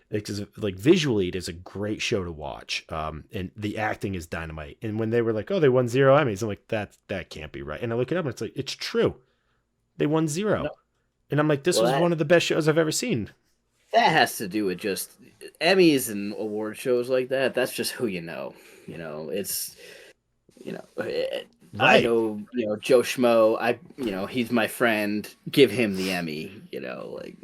Because like visually, it is a great show to watch, and the acting is dynamite. And when they were like, "Oh, they won 0 Emmys," I'm like, "That can't be right." And I look it up, and it's like, it's true. They won 0, no. And I'm like, "This was one of the best shows I've ever seen." That has to do with just Emmys and award shows like that. That's just who you know. You know, it's right. I know Joe Schmo. He's my friend. Give him the Emmy. Like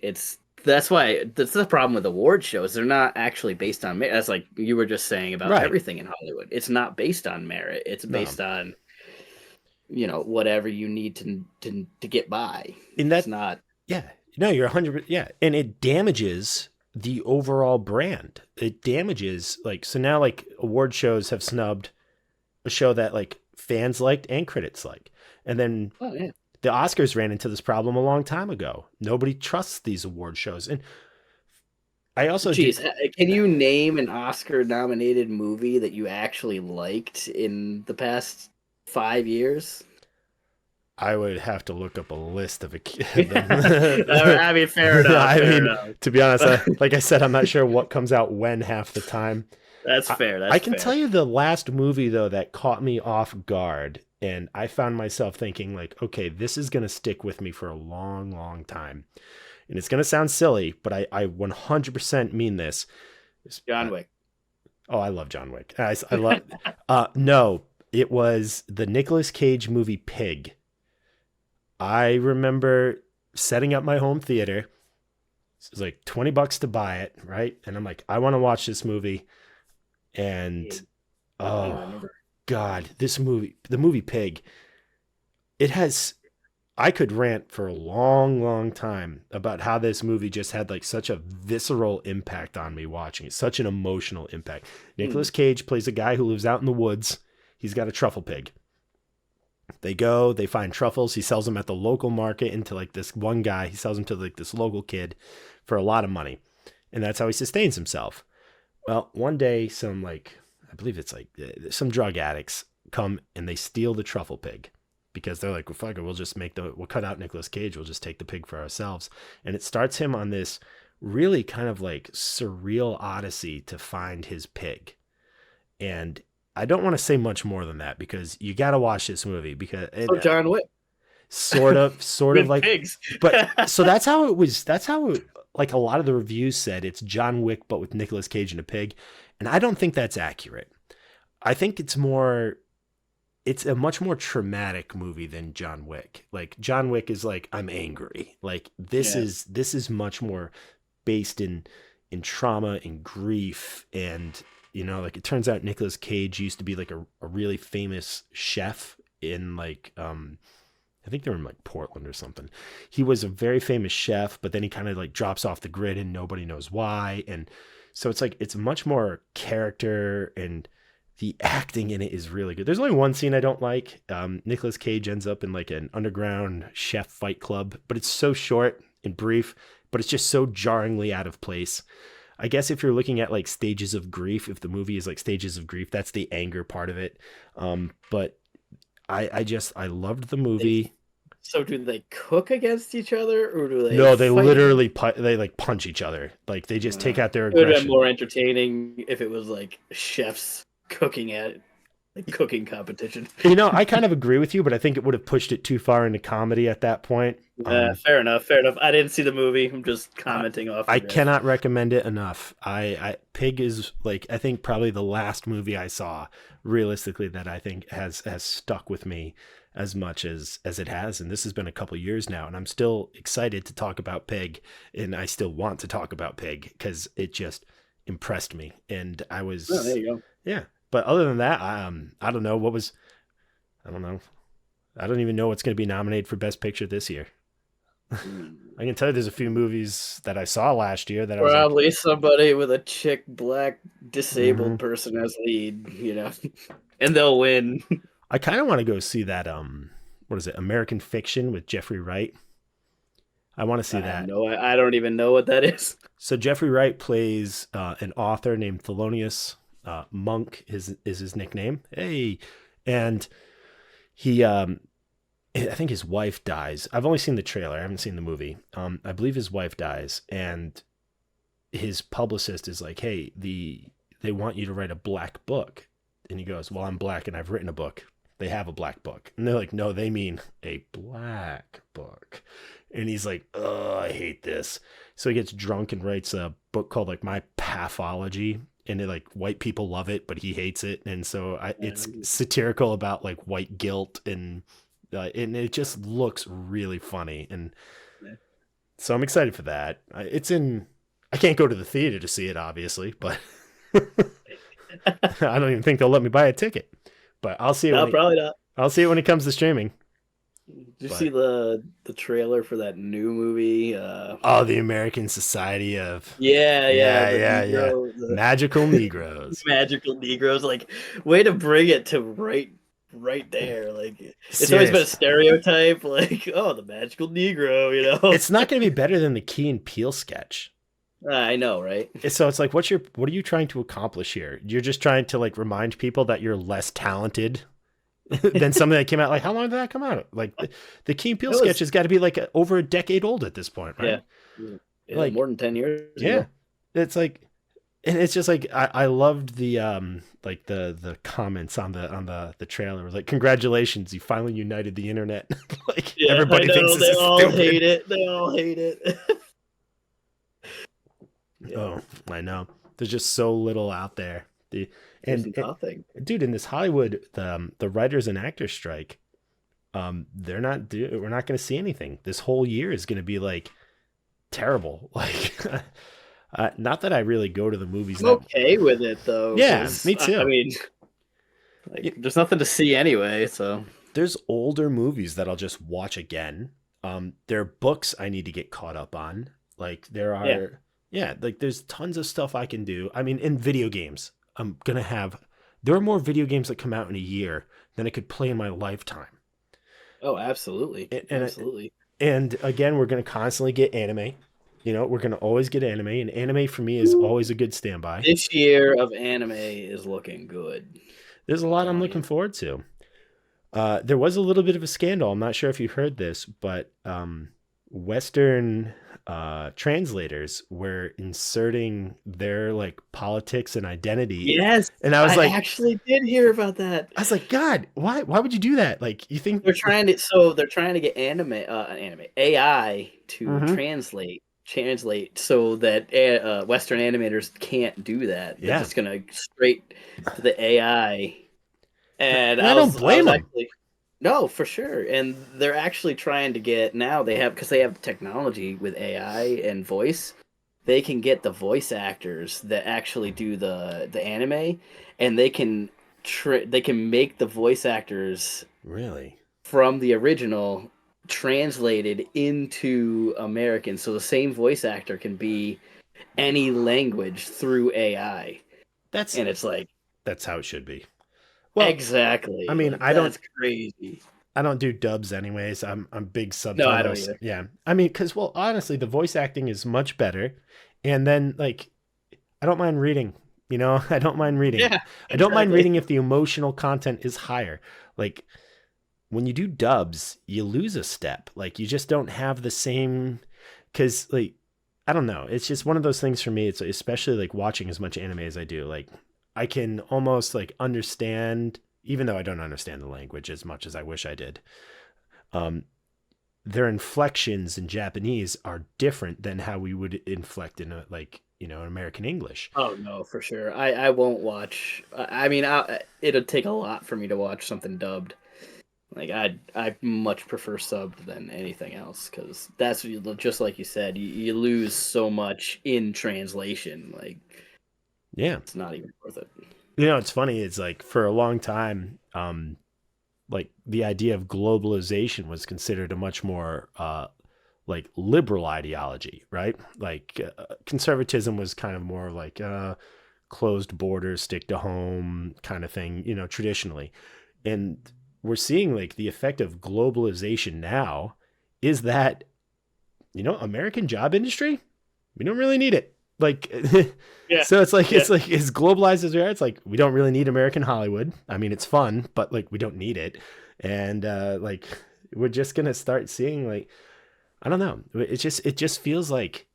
it's. That's the problem with award shows. They're not actually based on merit. That's like you were just saying about everything in Hollywood. It's not based on merit. It's based on, whatever you need to get by. And that's not. Yeah. No, you're 100%. Yeah. And it damages the overall brand. It damages so now like award shows have snubbed a show that like fans liked and critics like. And then the Oscars ran into this problem a long time ago. Nobody trusts these award shows. And I also... can you name an Oscar-nominated movie that you actually liked in the past 5 years? I would have to look up a list of I mean, fair enough. To be honest, like I said, I'm not sure what comes out when half the time. That's fair. I can tell you the last movie, though, that caught me off guard. And I found myself thinking like, okay, this is going to stick with me for a long, long time. And it's going to sound silly, but I 100% mean this. John Wick. Oh, I love John Wick. I love, no, it was the Nicolas Cage movie Pig. I remember setting up my home theater. It was like $20 to buy it. Right. And I'm like, I want to watch this movie. And, God, the movie Pig, I could rant for a long, long time about how this movie just had like such a visceral impact on me watching it, such an emotional impact. Nicolas Cage plays a guy who lives out in the woods. He's got a truffle pig. They find truffles. He sells them at the local market into like this one guy. He sells them to like this local kid for a lot of money. And that's how he sustains himself. Well, one day I believe it's like some drug addicts come and they steal the truffle pig because they're like, well, fuck it, we'll cut out Nicolas Cage. We'll just take the pig for ourselves. And it starts him on this really kind of like surreal odyssey to find his pig. And I don't want to say much more than that because you got to watch this movie because John Wick. Sort of like pigs. But so that's how it was. That's how like a lot of the reviews said it's John Wick, but with Nicolas Cage and a pig. And I don't think that's accurate. I think it's a much more traumatic movie than John Wick. Like John Wick is like, I'm angry. Like this is much more based in trauma and grief. And, like it turns out Nicolas Cage used to be like a really famous chef in like, I think they were in like Portland or something. He was a very famous chef, but then he kind of like drops off the grid and nobody knows why. And so it's like, it's much more character and the acting in it is really good. There's only one scene I don't like. Nicolas Cage ends up in like an underground chef fight club, but it's so short and brief, but it's just so jarringly out of place. I guess if you're looking at like stages of grief, if the movie is like stages of grief, that's the anger part of it. But I loved the movie. So do they cook against each other, or do they No, they fight against? literally they like punch each other. Like they just take out their It would have been aggression. more entertaining if it was like chefs cooking at like cooking competition. I kind of agree with you, but I think it would have pushed it too far into comedy at that point. Fair enough. Fair enough. I didn't see the movie. I'm just I, commenting off I your guys. cannot recommend it enough. Pig is like I think probably the last movie I saw realistically that I think has stuck with me as much as it has, and this has been a couple years now, and I'm still excited to talk about Pig, and I still want to talk about Pig because it just impressed me, and I Oh, there was you yeah. But other than that, I don't know I don't know. I don't even know what's going to be nominated for Best Picture this year. go. I can tell you there's a few movies that I saw last year that I was like, Probably somebody with a chick black mm-hmm. disabled person as lead, and they'll win. I kind of want to go see that. What is it? American Fiction with Jeffrey Wright. I want to see that. I don't even know what that is. So Jeffrey Wright plays an author named Thelonious Monk. Is his nickname? Hey, and he I think his wife dies. I've only seen the trailer. I haven't seen the movie. I believe his wife dies, and his publicist is like, "Hey, they want you to write a black book," and he goes, "Well, I'm black and I've written a book. They have a black book," and they're like, "No, they mean a black book," and he's like, "Oh, I hate this." So he gets drunk and writes a book called like My Pathology, and it, like white people love it, but he hates it, and so it's satirical about like white guilt and it just looks really funny, and so I'm excited for that. It's in. I can't go to the theater to see it, obviously, but I don't even think they'll let me buy a ticket. But I'll see it. No, probably not. I'll see it when it comes to streaming. Did you But see the trailer for that new movie? oh, the American Society of Yeah, yeah, the yeah, yeah, Negro, the magical Negroes. magical Negroes. Like, way to bring it to right there. Like, it's always been a Serious. stereotype. Like, oh, the magical Negro. It's not going to be better than the Key and Peele sketch. I know, right? So it's like, what are you trying to accomplish here? You're just trying to like remind people that you're less talented than something that came out. Like, how long did that come out? Like the Key and Peele sketch has got to be like over a decade old at this point, right? Yeah, Like more than 10 years yeah, ago. it's like, and it's just like I loved the like the comments on the trailer. It was like, congratulations, you finally united the internet. Like Yeah, everybody I know, thinks this they is all stupid. hate it. They all hate it. Yeah. Oh, I know. There's just so little out there. There's And nothing. dude, in this Hollywood, the writers and actors strike, we're not going to see anything. This whole year is going to be like terrible. Like, not that I really go to the movies. I'm okay with it though. Yeah, me too. I mean, like, there's nothing to see anyway. So There's older movies that I'll just watch again. There are books I need to get caught up on. Like there are, yeah, like there's tons of stuff I can do. I mean, in video games, there are more video games that come out in a year than I could play in my lifetime. oh, absolutely, absolutely. And again, we're going to constantly get anime. We're going to always get anime, and anime for me is always a good standby. This year of anime is looking good. There's a lot I'm looking forward to. There was a little bit of a scandal. I'm not sure if you heard this, but Western translators were inserting their like politics and identity. Yes, and I actually did hear about that. I was like, God, why would you do that? Like, you think they're trying to get anime AI to translate so that Western animators can't do that. They're just gonna straight to the AI. And I don't blame them. No, for sure. And they're actually trying to get now because they have technology with AI and voice. They can get the voice actors that actually do the anime, and they can make the voice actors really from the original translated into American, so the same voice actor can be any language through AI. And it's like that's how it should be. Well, exactly. I mean, like, that's crazy. I don't do dubs anyways. I'm big subtitles. No, I don't either. Yeah. I mean, because, well, honestly, the voice acting is much better. And then, like, I don't mind reading. I don't mind reading. Yeah, I don't mind reading if the emotional content is higher. Like, when you do dubs, you lose a step. Like you just don't have the same, because like I don't know. It's just one of those things for me. It's especially like watching as much anime as I do. Like I can almost like understand, even though I don't understand the language as much as I wish I did. Um, their inflections in Japanese are different than how we would inflect in a, like American English. Oh no, for sure. I won't watch. I mean, it'll take a lot for me to watch something dubbed. Like I much prefer subbed than anything else because that's just like you said. You lose so much in translation. Like Yeah, it's not even worth it. it's funny. It's like for a long time, like the idea of globalization was considered a much more like liberal ideology, right? Like conservatism was kind of more like closed borders, stick to home kind of thing, traditionally. And we're seeing like the effect of globalization now is that, American job industry, we don't really need it. Like, Yeah, so it's like, yeah. it's like as globalized as we are, it's like, we don't really need American Hollywood. I mean, it's fun, but like, we don't need it. And like, we're just going to start seeing like, I don't know. It just feels like,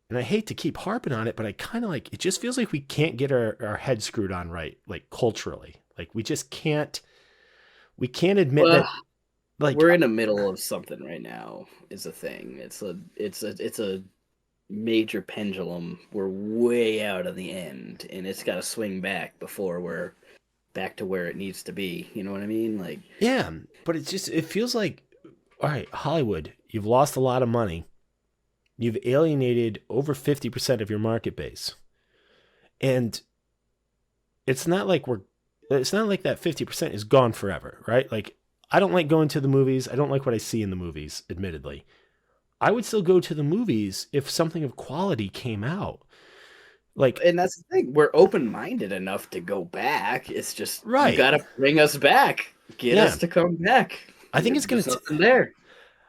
and I hate to keep harping on it, but I kind of like, it just feels like we can't get our head screwed on right, like culturally. Like we can't admit Well, that, like, we're in the middle of something right now. Is a thing. It's a major pendulum. We're way out of the end, and it's got to swing back before we're back to where it needs to be. You know what I mean? Like, yeah, but it feels like, all right, Hollywood, you've lost a lot of money. You've alienated over 50% of your market base. And it's not like that 50% is gone forever, right? Like, I don't like going to the movies. I don't like what I see in the movies, admittedly. I would still go to the movies if something of quality came out. Like, and that's the thing. We're open minded enough to go back. It's just you right. got to bring us back. Get Yeah. us to come back. I think it's going There's to, nothing there.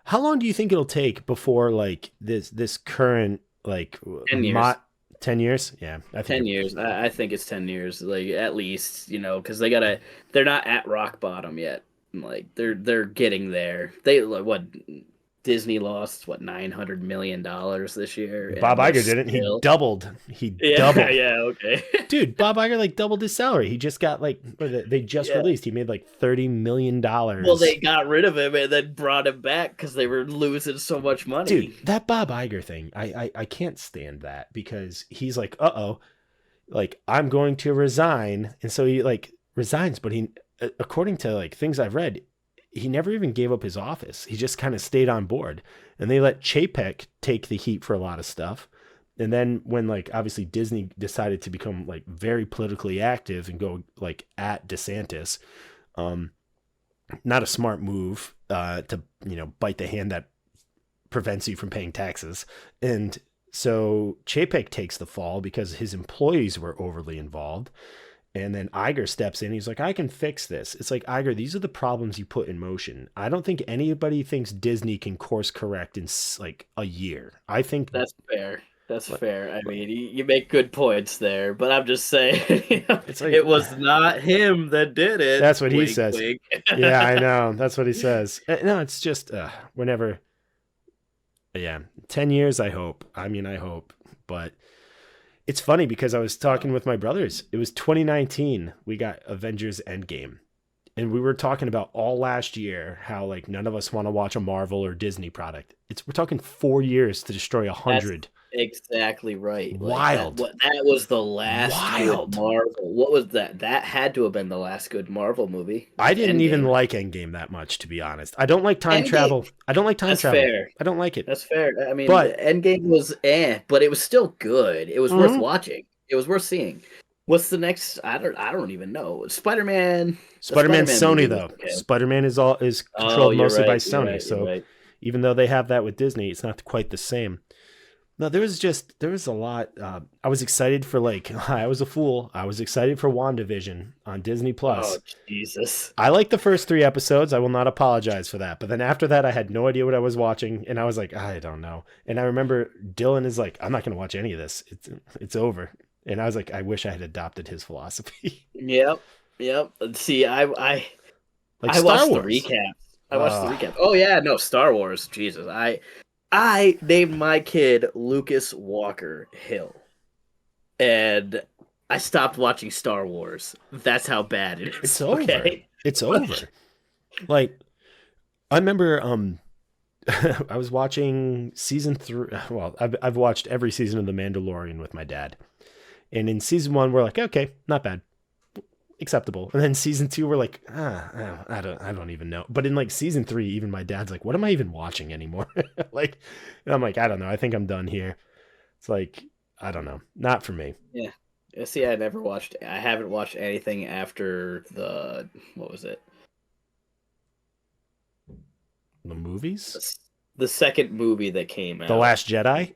how long do you think it'll take before like this current, like 10 years. 10 years? Yeah. I think 10 years. I think it's 10 years, like at least, because they're not at rock bottom yet. Like they're getting there. They like what Disney lost what $900 million this year, Bob and they're Iger didn't. He still. doubled. He Yeah, doubled. yeah, okay. Dude, Bob Iger like doubled his salary. He just got like, they just Yeah. released. He made like $30 million. Well, they got rid of him and then brought him back because they were losing so much money. Dude, that Bob Iger thing, I can't stand that because he's like, like I'm going to resign, and so he like resigns, but he, according to like things I've read, he never even gave up his office. He just kind of stayed on board, and they let Chapek take the heat for a lot of stuff. And then when like obviously Disney decided to become like very politically active and go like at DeSantis, not a smart move to bite the hand that prevents you from paying taxes. And so Chapek takes the fall because his employees were overly involved. And then Iger steps in. He's like, I can fix this. It's like, Iger, these are the problems you put in motion. I don't think anybody thinks Disney can course correct in like a year. I think That's fair. That's fair. I mean, you make good points there, but I'm just saying, it's like, it was not him that did it. That's what he Wink, says. wink. Yeah, I know. That's what he says. No, it's just whenever. Yeah, 10 years, I hope. I mean, I hope. But it's funny because I was talking with my brothers. It was 2019. We got Avengers Endgame. And we were talking about all last year how like none of us want to watch a Marvel or Disney product. We're talking 4 years to destroy 100. Exactly right. Wild. Like that was the last Wild. good Marvel. What was that? That had to have been the last good Marvel movie. I didn't Endgame. even like Endgame that much, to be honest. I don't like time Endgame. travel. I don't like time That's travel. fair. I don't like it. That's fair. I mean, But Endgame was but it was still good. It was worth watching. It was worth seeing. What's the next? I don't even know. Spider-Man. Spider-Man's Sony movie though. was okay. Spider-Man is controlled mostly by Sony. Right, so right. even though they have that with Disney, it's not quite the same. No, there was a lot. I was excited for I was a fool. I was excited for WandaVision on Disney Plus. Oh Jesus! I liked the first 3 episodes. I will not apologize for that. But then after that, I had no idea what I was watching, and I was like, I don't know. And I remember Dylan is like, I'm not going to watch any of this. It's over. And I was like, I wish I had adopted his philosophy. Yep. See, I Like I Star watched the Wars. recaps. I watched the Uh, recap. Oh yeah, no, Star Wars. Jesus, I named my kid Lucas Walker Hill, and I stopped watching Star Wars. That's how bad it it's is. over. Okay. It's over. Like I remember I was watching season 3. Well, I've watched every season of The Mandalorian with my dad. And in season 1 we're like, okay, not bad. Acceptable. And then season 2 we're like, I don't even know. But in like season 3 even my dad's like, what am I even watching anymore? Like and I'm like, I don't know. I think I'm done here. It's like, I don't know. Not for me. Yeah. See, I haven't watched anything after the, what was it? The movies? The, the second movie that came The out. Last Jedi?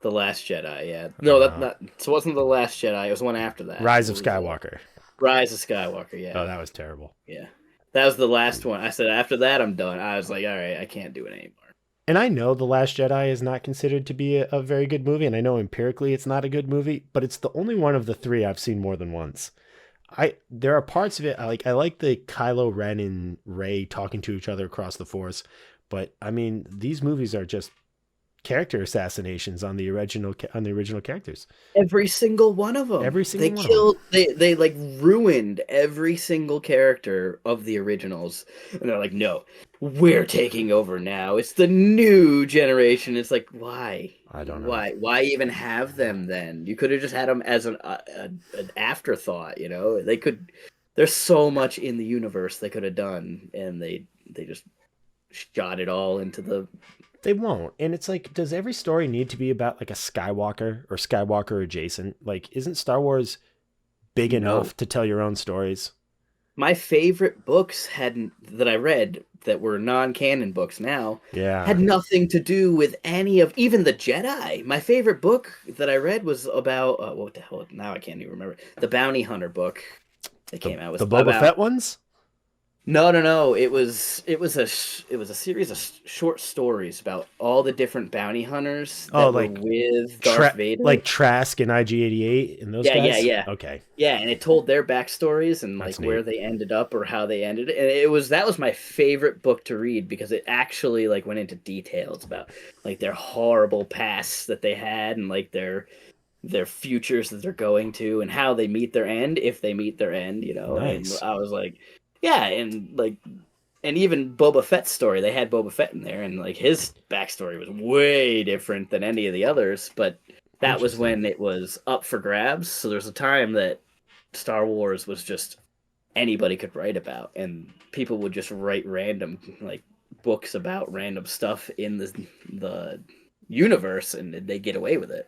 The Last Jedi, yeah. No, that Uh, not. So it wasn't the Last Jedi. It was one after that. Rise What of was it? Skywalker. Rise of Skywalker. Oh, Yeah, that was terrible. yeah. That was the last one. I said after that I'm done. I was like, all right, I can't do it anymore. And I know The Last Jedi is not considered to be a very good movie, and I know empirically it's not a good movie, but it's the only one of the 3 I've seen more than once. There are parts of it I like the Kylo Ren and Rey talking to each other across the Force, but I mean these movies are just character assassinations on the original characters. Every single one of them. Every single They one of them. killed. They like ruined every single character of the originals, and they're like, no, we're taking over now. It's the new generation. It's like, why? I don't know. Why even have them then? You could have just had them as an afterthought. You know, they could. There's so much in the universe they could have done, and they just shot it all into the. They won't. And it's like, does every story need to be about like a Skywalker or Skywalker adjacent? Like, isn't Star Wars big No. enough to tell your own stories? My favorite books that I read that were non-canon books now Yeah. had nothing to do with any of even the Jedi. My favorite book that I read was about what the hell? Now I can't even remember. The Bounty Hunter book that came out was The Boba about, Fett ones? no. It was a series of short stories about all the different bounty hunters that were Like with Darth Vader. like Trask and IG-88 and those guys? Yeah. Okay. Yeah, and it told their backstories and That's like where neat. they ended up or how they ended. And that was my favorite book to read because it actually like went into details about like their horrible pasts that they had and like their futures that they're going to and how they meet their end if they meet their end, you know. Nice. And I was like, yeah, and even Boba Fett's story, they had Boba Fett in there, and like his backstory was way different than any of the others. But that was when it was up for grabs. So there's a time that Star Wars was just anybody could write about, and people would just write random like books about random stuff in the universe, and they get away with it.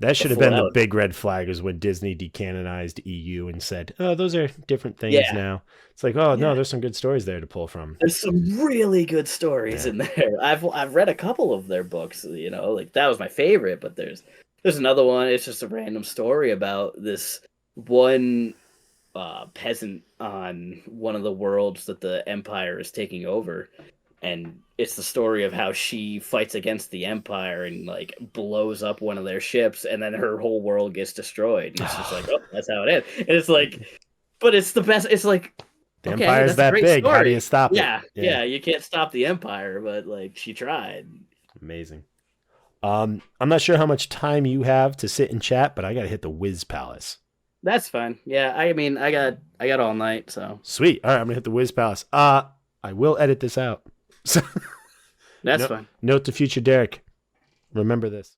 That should have Before been that the was- big red flag is when Disney decanonized EU and said, oh, those are different things Yeah. now. It's like, oh, no, Yeah. there's some good stories there to pull from. There's some really good stories Yeah. in there. I've read a couple of their books, you know, like that was my favorite, but there's another one. It's just a random story about this one peasant on one of the worlds that the Empire is taking over, and it's the story of how she fights against the Empire and like blows up one of their ships, and then her whole world gets destroyed. And it's just like, oh, that's how it is. And it's like, but it's the best. It's like, The okay, Empire's that's a that great big. How do story. you stop Yeah, it? yeah, you can't stop the Empire, but like she tried. Amazing. I'm not sure how much time you have to sit and chat, but I got to hit the Wiz Palace. That's fine. Yeah, I mean, I got all night, so Sweet. All right, I'm going to hit the Wiz Palace. I will edit this out. So, that's fine. note to future Derek. Remember this.